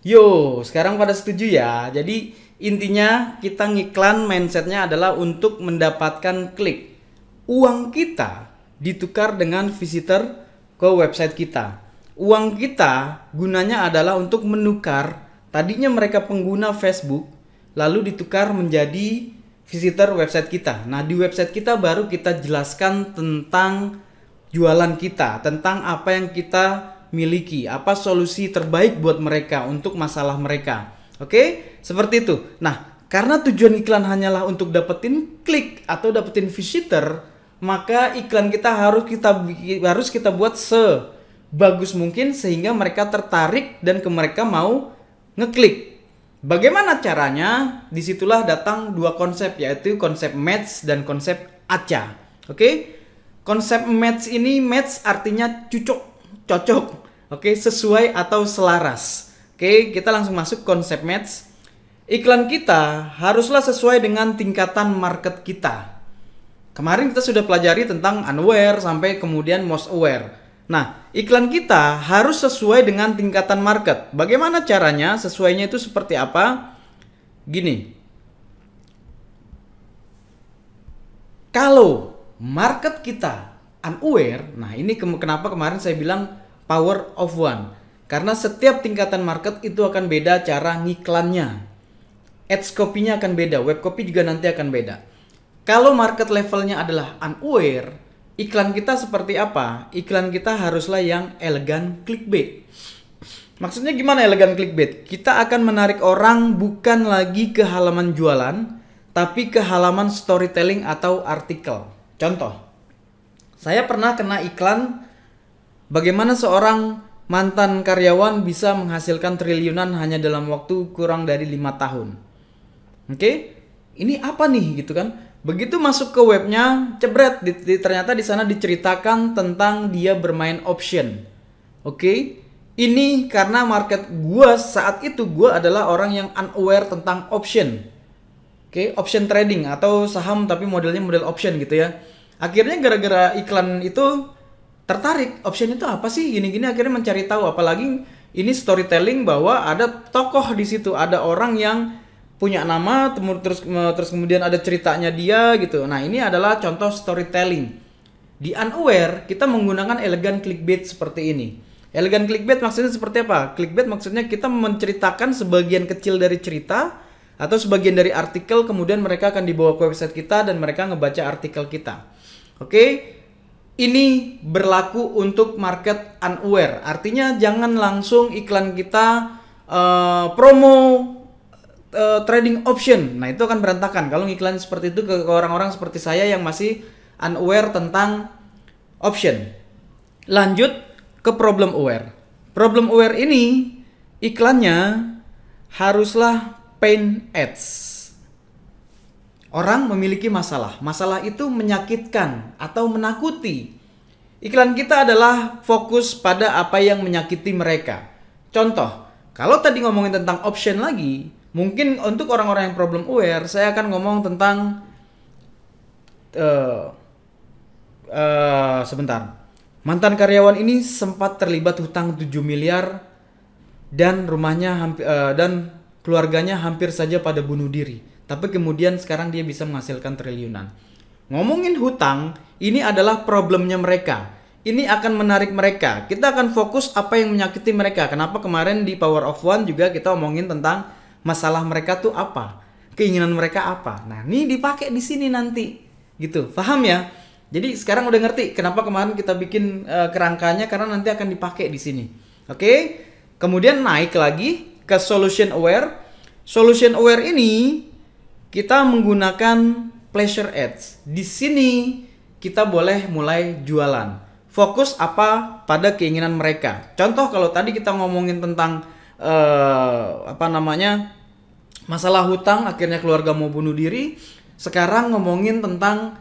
Yo, sekarang pada setuju ya. Jadi intinya kita ngiklan mindsetnya adalah untuk mendapatkan klik. Uang kita ditukar dengan visitor ke website kita. Uang kita gunanya adalah untuk menukar tadinya mereka pengguna Facebook lalu ditukar menjadi visitor website kita. Nah, di website kita baru kita jelaskan tentang jualan kita, tentang apa yang kita miliki, apa solusi terbaik buat mereka untuk masalah mereka. Oke, seperti itu. Nah, karena tujuan iklan hanyalah untuk dapetin klik atau dapetin visitor, maka iklan kita harus kita buat sebagus mungkin sehingga mereka tertarik dan mereka mau ngeklik. Bagaimana caranya? Disitulah datang dua konsep, yaitu konsep match dan konsep acca. Oke? Konsep match ini, match artinya cocok. Oke, sesuai atau selaras. Oke, kita langsung masuk konsep match. Iklan kita haruslah sesuai dengan tingkatan market kita. Kemarin kita sudah pelajari tentang unaware sampai kemudian most aware. Nah, iklan kita harus sesuai dengan tingkatan market. Bagaimana caranya? Sesuainya itu seperti apa? Gini. Kalau market kita unaware, nah ini kenapa kemarin saya bilang power of one. Karena setiap tingkatan market itu akan beda cara ngiklannya. Ads copy-nya akan beda, web copy juga nanti akan beda. Kalau market levelnya adalah unaware, iklan kita seperti apa? Iklan kita haruslah yang elegan clickbait. Maksudnya gimana elegan clickbait? Kita akan menarik orang bukan lagi ke halaman jualan, tapi ke halaman storytelling atau artikel. Contoh, saya pernah kena iklan bagaimana seorang mantan karyawan bisa menghasilkan triliunan hanya dalam waktu kurang dari 5 tahun. Oke, ini apa nih gitu kan? Begitu masuk ke webnya, jebret, ternyata di sana diceritakan tentang dia bermain option. Oke, ini karena market gua saat itu gua adalah orang yang unaware tentang option. Oke, option trading atau saham tapi modelnya model option gitu ya. Akhirnya gara-gara iklan itu tertarik, option itu apa sih? Gini-gini akhirnya mencari tahu, apalagi ini storytelling bahwa ada tokoh di situ, ada orang yang punya nama terus kemudian ada ceritanya dia gitu. Nah, ini adalah contoh storytelling. Di unaware kita menggunakan elegan clickbait seperti ini. Elegan clickbait maksudnya seperti apa? Clickbait maksudnya kita menceritakan sebagian kecil dari cerita atau sebagian dari artikel, kemudian mereka akan dibawa ke website kita dan mereka ngebaca artikel kita. Oke? Ini berlaku untuk market unaware. Artinya jangan langsung iklan kita promo trading option. Nah, itu akan berantakan kalau ngiklan seperti itu ke orang-orang seperti saya yang masih unaware tentang option. Lanjut ke problem aware. Problem aware ini iklannya haruslah pain ads. Orang memiliki masalah. Masalah itu menyakitkan atau menakuti. Iklan kita adalah fokus pada apa yang menyakiti mereka. Contoh, kalau tadi ngomongin tentang option lagi, mungkin untuk orang-orang yang problem aware, saya akan ngomong tentang sebentar. Mantan karyawan ini sempat terlibat hutang 7 miliar dan rumahnya dan keluarganya hampir saja pada bunuh diri. Tapi kemudian sekarang dia bisa menghasilkan triliunan. Ngomongin hutang, ini adalah problemnya mereka. Ini akan menarik mereka. Kita akan fokus apa yang menyakiti mereka. Kenapa kemarin di Power of One juga kita omongin tentang masalah mereka tuh apa, keinginan mereka apa. Nah, ini dipakai di sini nanti, gitu. Paham ya? Jadi sekarang udah ngerti kenapa kemarin kita bikin kerangkanya, karena nanti akan dipakai di sini. Oke? Kemudian naik lagi ke solution aware. Solution aware ini kita menggunakan pleasure ads. Di sini kita boleh mulai jualan. Fokus apa pada keinginan mereka. Contoh kalau tadi kita ngomongin tentang masalah hutang, akhirnya keluarga mau bunuh diri. Sekarang ngomongin tentang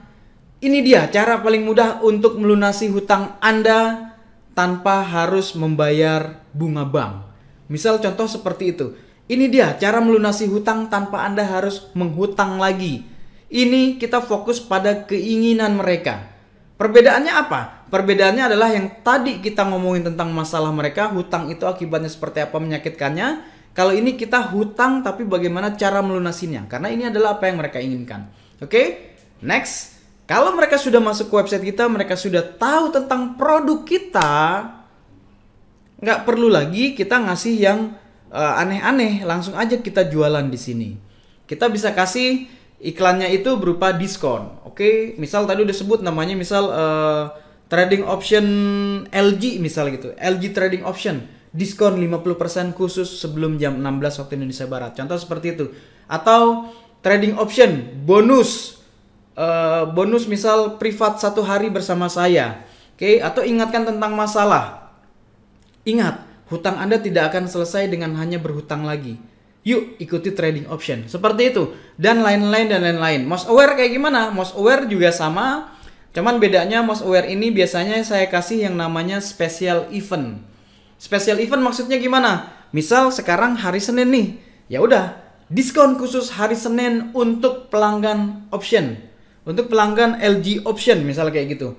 ini dia cara paling mudah untuk melunasi hutang Anda tanpa harus membayar bunga bank. Misal contoh seperti itu. Ini dia cara melunasi hutang tanpa Anda harus menghutang lagi. Ini kita fokus pada keinginan mereka. Perbedaannya apa? Perbedaannya adalah yang tadi kita ngomongin tentang masalah mereka, hutang itu akibatnya seperti apa menyakitkannya. Kalau ini kita hutang tapi bagaimana cara melunasinya. Karena ini adalah apa yang mereka inginkan. Oke, next. Kalau mereka sudah masuk ke website kita, mereka sudah tahu tentang produk kita, nggak perlu lagi kita ngasih yang aneh-aneh, langsung aja kita jualan di sini. Kita bisa kasih iklannya itu berupa diskon. Oke, misal tadi udah sebut namanya, misal trading option LG misal gitu. LG trading option, diskon 50% khusus sebelum jam 16 waktu Indonesia Barat. Contoh seperti itu. Atau trading option bonus bonus misal privat 1 hari bersama saya. Oke, atau ingatkan tentang masalah. Ingat, hutang Anda tidak akan selesai dengan hanya berhutang lagi. Yuk ikuti trading option. Seperti itu. Dan lain-lain dan lain-lain. Most aware kayak gimana? Most aware juga sama. Cuman bedanya most aware ini biasanya saya kasih yang namanya special event. Special event maksudnya gimana? Misal sekarang hari Senin nih. Ya udah, diskon khusus hari Senin untuk pelanggan option. Untuk pelanggan LG option misal kayak gitu.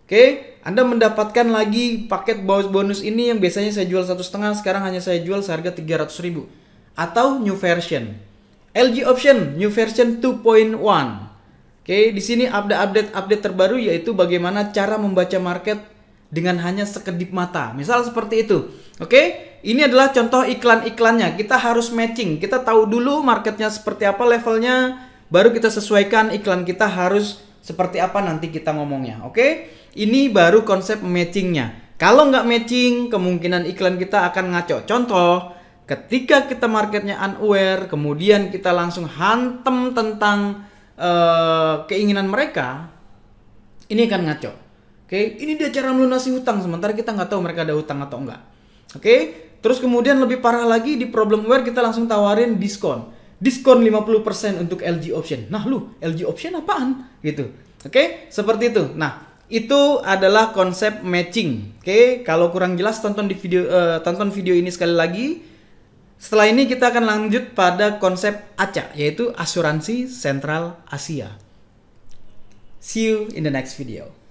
Oke, Anda mendapatkan lagi paket bonus ini yang biasanya saya jual 1,5, sekarang hanya saya jual seharga 300.000. Atau new version. LG option new version 2.1. Oke, di sini update terbaru yaitu bagaimana cara membaca market dengan hanya sekedip mata. Misal seperti itu. Oke, ini adalah contoh iklan-iklannya. Kita harus matching. Kita tahu dulu marketnya seperti apa levelnya, baru kita sesuaikan iklan kita harus seperti apa nanti kita ngomongnya. Oke, ini baru konsep matchingnya. Kalau nggak matching, kemungkinan iklan kita akan ngaco. Contoh, ketika kita marketnya unaware, kemudian kita langsung hantem tentang keinginan mereka, ini akan ngaco. Oke, ini dia cara melunasi hutang, sementara kita nggak tahu mereka ada hutang atau enggak. Oke, terus kemudian lebih parah lagi di problem aware kita langsung tawarin diskon 50% untuk LG option. Nah lu, LG option apaan? Gitu. Oke, seperti itu. Nah, itu adalah konsep matching. Oke, kalau kurang jelas tonton video ini sekali lagi. Setelah ini kita akan lanjut pada konsep ACA, yaitu Asuransi Sentral Asia. See you in the next video.